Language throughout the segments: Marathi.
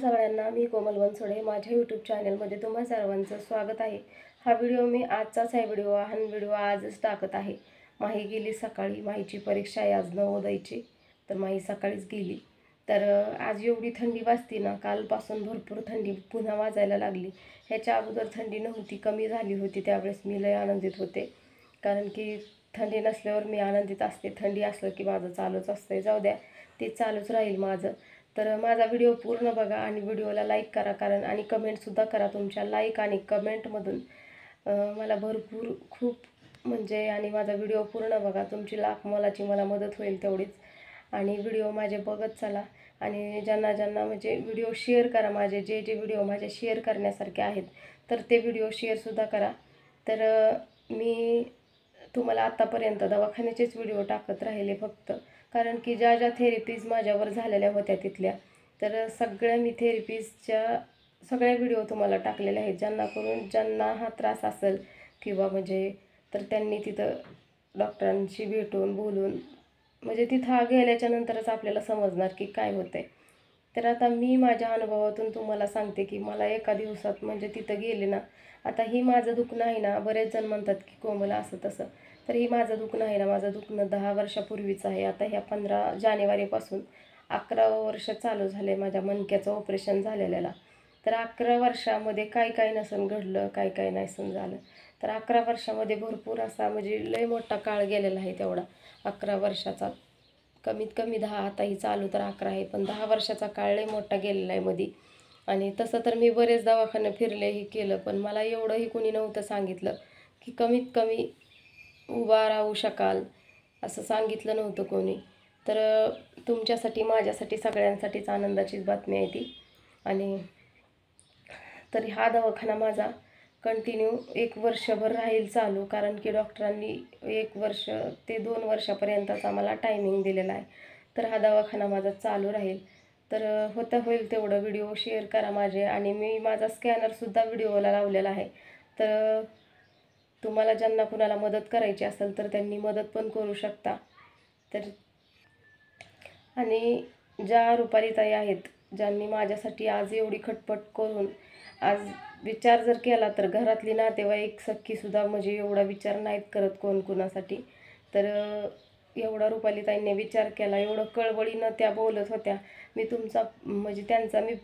सगळ्यांना मी कोमल बनसोडे माझ्या यूट्यूब चॅनलमध्ये तुम्हा सर्वांचं स्वागत आहे। हा व्हिडिओ मी आजचाच आहे व्हिडिओ आजच टाकत आहे। माही गेली सकाळी, माहीची परीक्षा आहे आज नवोदयची, तर माही सकाळीच गेली। तर आज एवढी थंडी वाजती ना, कालपासून भरपूर थंडी पुन्हा वाजायला लागली। ह्याच्या अगोदर थंडी नव्हती, कमी झाली होती, त्यावेळेस मी लय आनंदित होते, कारण की थंडी नसल्यावर मी आनंदित असते, थंडी असलं की माझं चालूच असते। जाऊ द्या, ते चालूच राहील माझं। तर माझा व्हिडिओ पूर्ण बघा आणि व्हिडिओला लाईक करा, कारण आणि कमेंटसुद्धा करा। तुमच्या लाईक आणि कमेंटमधून मला भरपूर खूप म्हणजे आणि माझा व्हिडिओ पूर्ण बघा, तुमची लाख मोलाची मला मदत होईल तेवढीच। आणि व्हिडिओ माझे बघत चला आणि ज्यांना म्हणजे व्हिडिओ शेअर करा, माझे जे व्हिडिओ माझे शेअर करण्यासारखे आहेत तर ते व्हिडिओ शेअरसुद्धा करा। तर मी तुम्हाला आतापर्यंत दवाखान्याचेच व्हिडिओ टाकत राहिले फक्त, कारण की ज्या थेरपीज माझ्यावर झालेल्या होत्या तिथल्या, तर सगळ्या मी थेरपीजच्या सगळ्या व्हिडिओ तुम्हाला टाकलेले आहेत। ज्यांना हा त्रास असेल किंवा म्हणजे तर त्यांनी तिथं डॉक्टरांशी भेटून बोलून म्हणजे तिथं गेल्याच्या नंतरच आपल्याला समजणार की काय होतंय। तर आता मी माझ्या अनुभवातून तुम्हाला सांगते की मला एका दिवसात म्हणजे तिथं गेले ना, आता ही माझं दुखणं आहे ना, बरेच जण म्हणतात की कोमला असं तसं, तर ही माझं दुखणं आहे ना, माझं दुखणं 10 वर्षापूर्वीचं आहे। आता ह्या 15 जानेवारीपासून 11वं वर्ष चालू झाले माझ्या मणक्याचं ऑपरेशन झालेल्याला। तर 11 वर्षामध्ये काय नसन घडलं, काय नसन झालं। तर 11 वर्षामध्ये भरपूर असा म्हणजे लय मोठा काळ गेलेला आहे तेवढा 11 वर्षाचा, कमीत कमी 10, आता ही चालू तर 11 आहे, पण 10 वर्षाचा काळ लय मोठा गेलेला आहे मध्ये। आणि तसं तर मी बरेच दवाखाने फिरले, ही केलं, पण मला एवढंही कुणी नव्हतं सांगितलं की कमीत कमी उभा राहू शकाल, असं सांगितलं नव्हतं कोणी। तर तुमच्यासाठी माझ्यासाठी सगळ्यांसाठीच आनंदाचीच बातमी आहे ती। आणि तरी हा दवाखाना माझा कंटिन्यू 1 वर्षभर राहील चालू, कारण की डॉक्टरांनी 1 वर्ष ते 2 वर्षापर्यंतचा आम्हाला टायमिंग दिलेला आहे। तर हा दवाखाना माझा चालू राहील। तर होईल तेवढं व्हिडिओ शेअर करा माझे, आणि मी माझा स्कॅनरसुद्धा व्हिडिओला लावलेला आहे। तर तुम्हाला ज्यांना कुणाला मदत करायची असेल तर त्यांनी मदत पण करू शकता। तर आणि ज्या रुपालीताई आहेत, ज्यांनी माझ्यासाठी आज एवढी खटपट करून आज विचार जर केला, तर घरातली नातेवाईक सख्खीसुद्धा म्हणजे एवढा विचार नाहीत करत कोण कुणासाठी। तर एवढा रुपालीताईंनी विचार केला, एवढं कळवळीनं त्या बोलत होत्या। मी तुमचा म्हणजे त्यांचा मी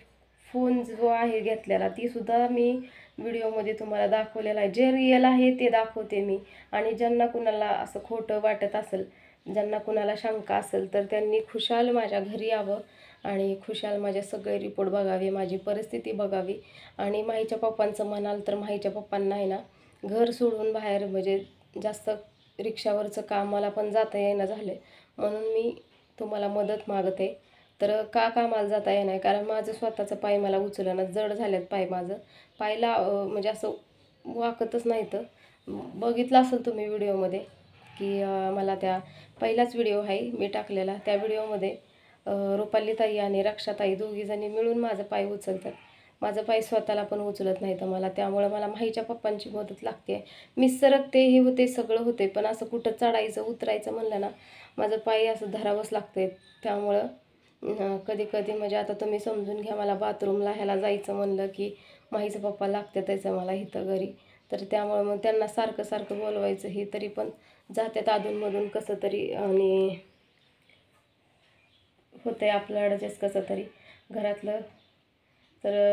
फोन जो आहे घेतलेला, तीसुद्धा मी व्हिडिओमध्ये तुम्हाला दाखवलेला आहे। जे रिअल आहे ते दाखवते मी, आणि ज्यांना कुणाला असं खोटं वाटत असेल, ज्यांना कुणाला शंका असेल, तर त्यांनी खुशाल माझ्या घरी यावं आणि खुशाल माझे सगळे रिपोर्ट बघावे, माझी परिस्थिती बघावी। आणि माहीच्या पप्पांचं म्हणाल तर माहीच्या पप्पांना आहे ना, घर सोडून बाहेर म्हणजे जास्त रिक्षावरचं काम मला पण जाता येईना झालं, म्हणून मी तुम्हाला मदत मागते। तर का कामाला जाता येणार, कारण माझं स्वतःचं पाय मला उचलणं जड झाल्यात पाय, माझं पायला म्हणजे असं वाकतच नाही। तर बघितलं असेल तुम्ही व्हिडिओमध्ये की मला त्या पहिलाच व्हिडिओ आहे मी टाकलेला, त्या व्हिडिओमध्ये रुपालीताई आणि रक्षाताई दोघीजणी मिळून माझं पाय उचलतात। माझं पाय स्वतःला पण उचलत नाही तर मला, त्यामुळे मला माहीच्या पप्पांची मदत लागते। मी सरकते, हे होते, सगळं होते, पण असं कुठं चढायचं उतरायचं म्हणलं ना, माझं पाय असं धरावंच लागते। त्यामुळं कधी कधी म्हणजे आता तुम्ही समजून घ्या, मला बाथरूमला ह्याला जायचं म्हणलं की माहीचं पप्पा लागते त्याचं मला इथं घरी, तर त्यामुळे मग त्यांना सारखं बोलवायचं, हे तरी पण जात्यात अधूनमधून कसं तरी, आणि होतंय आपलं ॲडजस्ट कसं तरी घरातलं। तर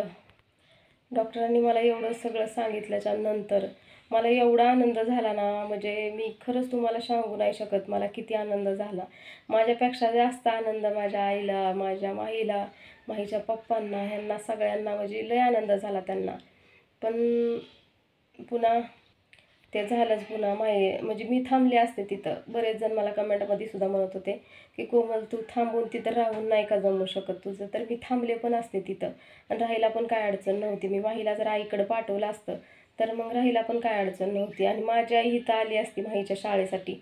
डॉक्टरांनी मला एवढं सगळं सांगितल्याच्या नंतर मला एवढा आनंद झाला ना, म्हणजे मी खरंच तुम्हाला सांगू नाही शकत मला किती आनंद झाला। माझ्यापेक्षा जास्त आनंद माझ्या आईला, माझ्या माहीला, माहीच्या पप्पांना, ह्यांना सगळ्यांना म्हणजे लय आनंद झाला त्यांना। पण पुन्हा ते झालंच, पुन्हा म्हणजे मी थांबले असते तिथं। बरेच जण मला कमेंटमध्ये सुद्धा म्हणत होते की कोमल तू थांबून तिथं राहून नाही का जमू शकत तुझं, तर मी थांबले पण असते तिथं, आणि राहायला पण काय अडचण नव्हती। मी माहीला जर आईकडे पाठवलं असतं तर मग राहायला पण काय अडचण नव्हती, आणि माझी आई इथं आली असती माहीच्या शाळेसाठी,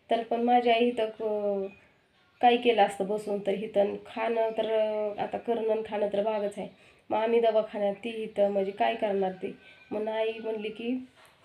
तर पण माझी आई इथं काय केलं असतं बसून, तर इथं खाणं तर आता करणं खाणं तर भागच आहे। मग आम्ही दवाखान्यात, ती इथं म्हणजे काय करणार ती। मग आई म्हणली की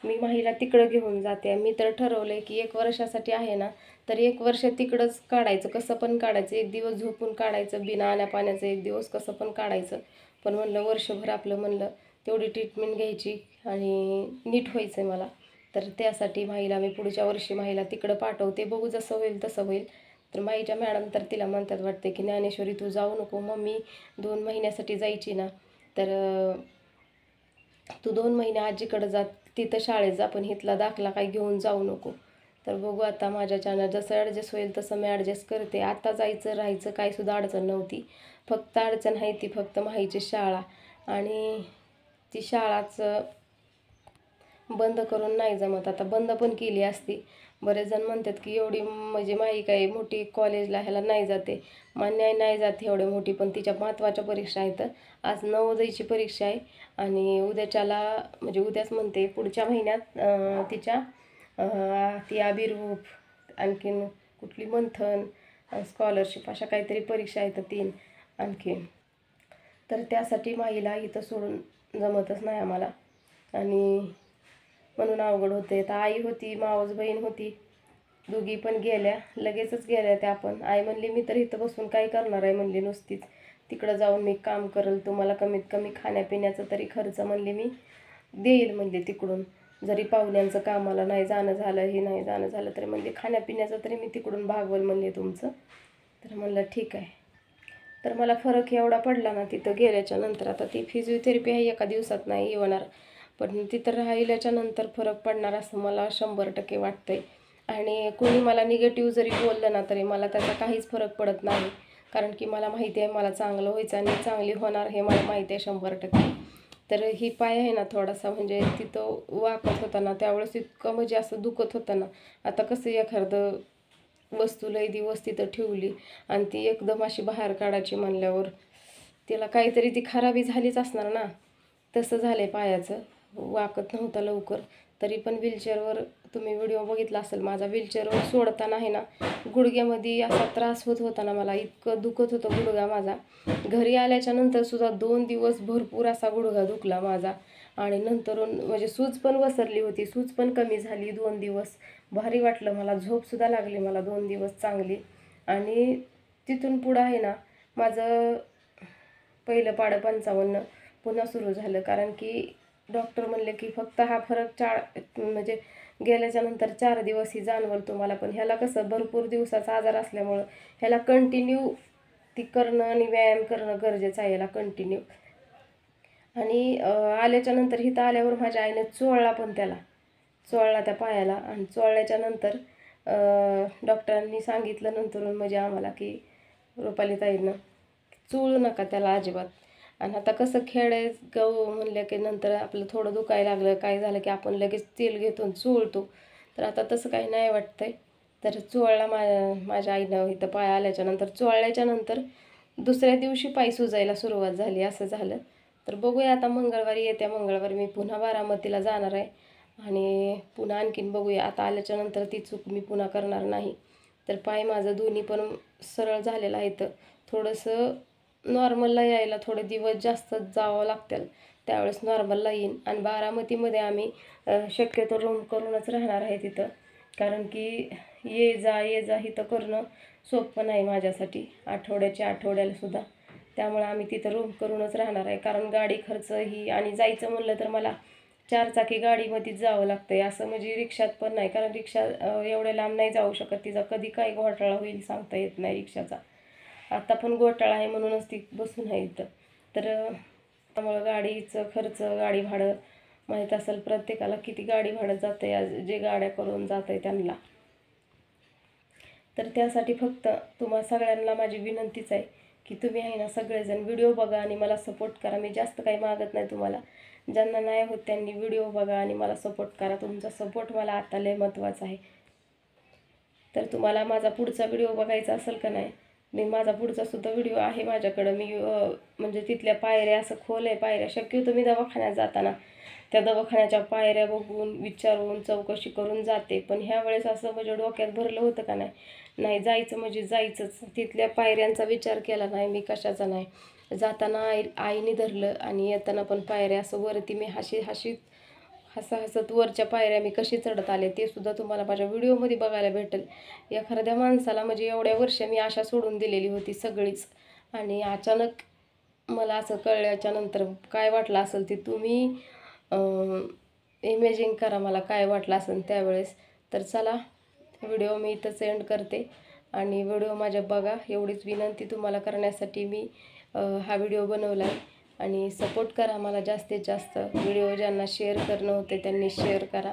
मी माहीला तिकडं घेऊन जाते. मी तर ठरवलं आहे की 1 वर्षासाठी आहे ना, तर 1 वर्ष तिकडंच काढायचं, कसं पण काढायचं. 1 दिवस झोपून काढायचं, बिना आण्यापाण्याचं 1 दिवस कसं पण काढायचं. पण म्हणलं वर्षभर आपलं म्हणलं तेवढी ट्रीटमेंट घ्यायची आणि नीट व्हायचं आहे मला. तर त्यासाठी माहीला मी पुढच्या वर्षी माहीला तिकडं पाठवते. बघू जसं होईल तसं होईल. तर माईच्या मॅडम तर तिला म्हणतात वाटते की ज्ञानेश्वरी तू जाऊ नको. मम्मी 2 महिन्यासाठी जायची ना, तर तू 2 महिने आजीकडे जा, तिथं शाळेत जा, पण इथला दाखला काही घेऊन जाऊ नको. तर बघू आता माझ्याच्यानं जसं ॲडजस्ट होईल तसं मी ॲडजस्ट करते. आता जायचं राहायचं काहीसुद्धा अडचण नव्हती. फक्त अडचण आहे ती फक्त माहीची शाळा, आणि ती शाळाच बंद करून नाही जमत. आता बंद पण केली असती. बरेच जण म्हणतात की एवढी म्हणजे माई काही मोठी कॉलेजला ह्याला नाही जाते. मान्य आहे, नाही जाते एवढी मोठी, पण तिच्या महत्त्वाच्या परीक्षा आहेत. आज नवोदयची परीक्षा आहे आणि उद्याच्याला म्हणजे उद्याच म्हणते पुढच्या महिन्यात तिच्या ती अभिरूप, आणखीन कुठली मंथन, स्कॉलरशिप, अशा काहीतरी परीक्षा आहेत 3 आणखीन. तर त्यासाठी माईला इथं सोडून जमतच नाही आम्हाला, आणि म्हणून अवघड होते. तर आई होती, मावस बहीण होती, दोघी पण गेल्या, लगेचच गेल्या त्या पण. आई म्हणली मी तर इथं बसून काय करणार आहे म्हणली, नुसतीच तिकडं जाऊन मी काम करेल, तुम्हाला कमीत कमी खाण्यापिण्याचा तरी खर्च म्हणली मी देईल म्हणली तिकडून. जरी पाहुण्यांचं कामाला नाही जाणं झालं, हे नाही जाणं झालं, तरी म्हणली खाण्यापिण्याचं तरी मी तिकडून भागवल म्हणले तुमचं. तर म्हणलं ठीक आहे. तर मला फरक एवढा पडला ना तिथं गेल्याच्या नंतर. आता ती फिजिओथेरपी आहे, एका दिवसात नाही होणार, पण तिथं राहिल्याच्या नंतर फरक पडणार असं मला 100% वाटतंय. आणि कोणी मला निगेटिव्ह जरी बोललं ना, तरी मला त्याचा काहीच फरक पडत नाही, कारण की मला माहिती आहे मला चांगलं व्हायचं आणि चांगली होणार हे मला माहिती आहे 100%. तर ही पाय आहे ना थोडासा म्हणजे तिथं वाकत होता ना, त्यावेळेस इतकं म्हणजे असं दुखत होतं ना. आता कसं एखादं वस्तू लई दिवस तिथं ठेवली आणि ती एकदम अशी बाहेर काढायची म्हणल्यावर तिला काहीतरी ती खराबी झालीच असणार ना, तसं झालं आहे पायाचं. वाकत नव्हता लवकर. तरी पण व्हीलचेअरवर तुम्ही व्हिडिओ बघितला असेल माझा, व्हीलचेअरवर सोडताना आहे ना गुडघ्यामध्ये असा त्रास होत होता ना, मला इतकं दुखत होतं गुडघा माझा. घरी आल्याच्या नंतर सुद्धा 2 दिवस भरपूर असा गुडघा दुखला माझा, आणि नंतरून म्हणजे सूज पण वसरली होती, सूज पण कमी झाली 2 दिवस. भारी वाटलं मला, झोपसुद्धा लागली मला 2 दिवस चांगली. आणि तिथून पुढं आहे ना माझं पहिलं पाडं 55 पुन्हा सुरू झालं, कारण की डॉक्टर म्हणले की फक्त हा फरक म्हणजे गेल्याच्या नंतर 4 दिवस ही जाणवल तुम्हाला, पण ह्याला कसं भरपूर दिवसाचा आजार असल्यामुळं ह्याला कंटिन्यू ती करणं आणि व्यायाम करणं गरजेचं आहे, याला कंटिन्यू. आणि आल्याच्या नंतर इथं आल्यावर माझ्या आईने चोळला पण त्याला, चोळला त्या पायाला. आणि चोळल्याच्या नंतर डॉक्टरांनी सांगितलं नंतरून म्हणजे आम्हाला की रुपालीताईंनं चोळू नका त्याला अजिबात. आणि आता कसं खेडेगाव म्हणलं की नंतर आपलं थोडं दुखायला लागलं काय झालं की आपण लगेच तेल घेतो आणि चोळतो. तर आता तसं काही नाही वाटतंय. तर चोळला माझ्या आईनं इथं पाय आल्याच्या नंतर. चोळल्याच्या नंतर दुसऱ्या दिवशी पाय सुजायला सुरुवात झाली, असं झालं. तर बघूया आता मंगळवारी, येत्या मंगळवारी मी पुन्हा बारामतीला जाणार आहे, आणि पुन्हा आणखीन बघूया. आता आल्याच्या नंतर ती चूक मी पुन्हा करणार नाही. तर पाय माझं दोन्ही पण सरळ झालेलं आहे. तर थोडंसं नॉर्मलला यायला थोडे दिवस जास्त जावं लागतील, त्यावेळेस नॉर्मलला येईन. आणि बारामतीमध्ये आम्ही शक्यतो रूम करूनच राहणार आहे तिथं, कारण की ये जा इथं करणं सोपं नाही माझ्यासाठी, आठवड्याला सुद्धा. त्यामुळे आम्ही तिथं रूम करूनच राहणार आहे, कारण गाडी खर्च ही, आणि जायचं म्हणलं तर मला 4 चाकी गाडीमध्येच जावं लागतं आहे, असं म्हणजे रिक्षात पण नाही, कारण रिक्षा एवढ्या लांब नाही जाऊ शकत. तिचा कधी काय घोटाळा होईल सांगता येत नाही रिक्षाचा. आता पण घोटाळा आहे म्हणूनच ती बसून आहे इथं. तर त्यामुळं गाडीचं खर्च, गाडी भाडं माहीत असेल प्रत्येकाला किती गाडी भाडं जातं आहे, जे गाड्या करून जातं आहे त्यांना. तर त्यासाठी फक्त तुम्हा सगळ्यांना माझी विनंतीच आहे की तुम्ही आहे ना सगळेजण व्हिडिओ बघा आणि मला सपोर्ट करा. मी जास्त काही मागत नाही तुम्हाला. ज्यांना नाही होत त्यांनी व्हिडिओ बघा आणि मला सपोर्ट करा. तुमचा सपोर्ट मला आता लय महत्त्वाचा आहे. तर तुम्हाला माझा पुढचा व्हिडिओ बघायचा असेल का नाही, मी माझा पुढचा सुद्धा व्हिडिओ आहे माझ्याकडं. मी म्हणजे तिथल्या पायऱ्या, असं खोल आहे पायऱ्या. शक्यतो मी दवाखान्यात जाताना त्या दवाखान्याच्या पायऱ्या बघून, विचारून, चौकशी करून जाते. पण ह्या वेळेस असं म्हणजे डोक्यात भरलं होतं का नाही जायचं म्हणजे जायचंच. तिथल्या पायऱ्यांचा विचार केला नाही मी, कशाचा नाही. जाताना आईने धरलं आणि येताना पण पायऱ्या असं वरती मी हसत वरच्या पायऱ्या मी कशी चढत आले ते सुद्धा तुम्हाला माझ्या व्हिडिओमध्ये बघायला भेटेल. एखाद्या माणसाला म्हणजे एवढ्या वर्ष मी आशा सोडून दिलेली होती सगळीच, आणि अचानक मला असं कळल्याच्या नंतर काय वाटलं असेल ते तुम्ही इमेजिन करा मला काय वाटलं असेल त्यावेळेस. तर चला, व्हिडिओ मी इथंच एंड करते आणि व्हिडिओ माझ्या बघा एवढीच विनंती तुम्हाला करण्यासाठी मी हा व्हिडिओ बनवला आहे. आणि सपोर्ट करा मला जास्तीत जास्त. व्हिडिओ ज्यांना शेअर करणं होते त्यांनी शेअर करा.